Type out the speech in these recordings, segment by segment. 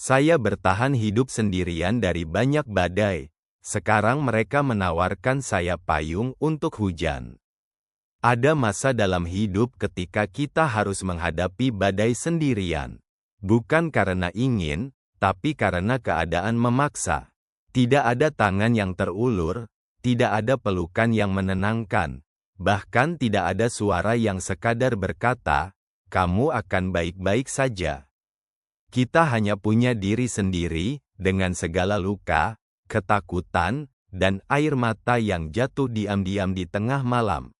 Saya bertahan hidup sendirian dari banyak badai. Sekarang mereka menawarkan saya payung untuk hujan. Ada masa dalam hidup ketika kita harus menghadapi badai sendirian. Bukan karena ingin, tapi karena keadaan memaksa. Tidak ada tangan yang terulur, tidak ada pelukan yang menenangkan, bahkan tidak ada suara yang sekadar berkata, "Kamu akan baik-baik saja." Kita hanya punya diri sendiri, dengan segala luka, ketakutan, dan air mata yang jatuh diam-diam di tengah malam.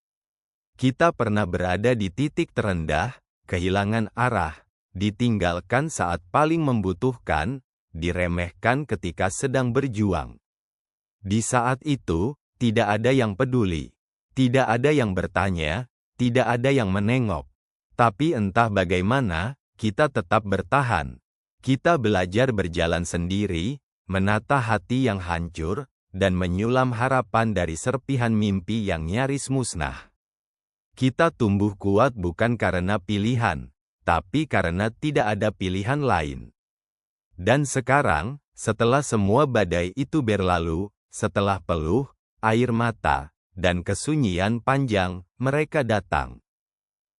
Kita pernah berada di titik terendah, kehilangan arah, ditinggalkan saat paling membutuhkan, diremehkan ketika sedang berjuang. Di saat itu, tidak ada yang peduli. Tidak ada yang bertanya, tidak ada yang menengok. Tapi entah bagaimana, kita tetap bertahan. Kita belajar berjalan sendiri, menata hati yang hancur, dan menyulam harapan dari serpihan mimpi yang nyaris musnah. Kita tumbuh kuat bukan karena pilihan, tapi karena tidak ada pilihan lain. Dan sekarang, setelah semua badai itu berlalu, setelah peluh, air mata, dan kesunyian panjang, mereka datang.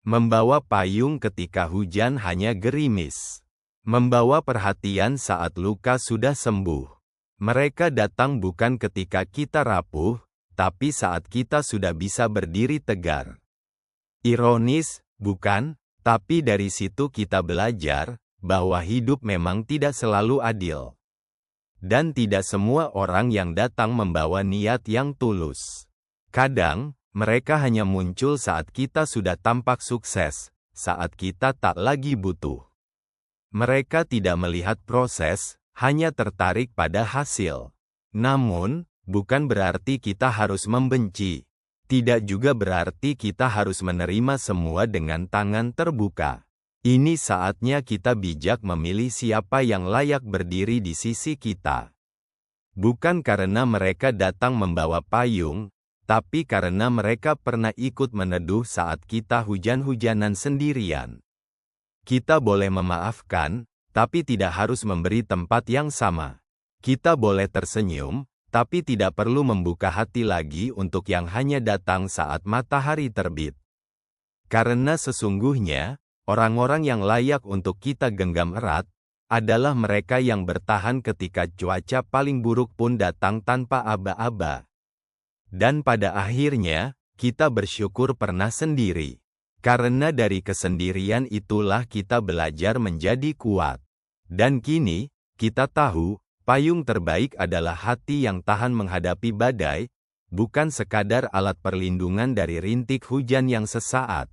Membawa payung ketika hujan hanya gerimis. Membawa perhatian saat luka sudah sembuh. Mereka datang bukan ketika kita rapuh, tapi saat kita sudah bisa berdiri tegar. Ironis, bukan? Tapi dari situ kita belajar bahwa hidup memang tidak selalu adil. Dan tidak semua orang yang datang membawa niat yang tulus. Kadang, mereka hanya muncul saat kita sudah tampak sukses, saat kita tak lagi butuh. Mereka tidak melihat proses, hanya tertarik pada hasil. Namun, bukan berarti kita harus membenci. Tidak juga berarti kita harus menerima semua dengan tangan terbuka. Ini saatnya kita bijak memilih siapa yang layak berdiri di sisi kita. Bukan karena mereka datang membawa payung, tapi karena mereka pernah ikut meneduh saat kita hujan-hujanan sendirian. Kita boleh memaafkan, tapi tidak harus memberi tempat yang sama. Kita boleh tersenyum, tapi tidak perlu membuka hati lagi untuk yang hanya datang saat matahari terbit. Karena sesungguhnya, orang-orang yang layak untuk kita genggam erat, adalah mereka yang bertahan ketika cuaca paling buruk pun datang tanpa aba-aba. Dan pada akhirnya, kita bersyukur pernah sendiri. Karena dari kesendirian itulah kita belajar menjadi kuat. Dan kini, kita tahu, payung terbaik adalah hati yang tahan menghadapi badai, bukan sekadar alat perlindungan dari rintik hujan yang sesaat.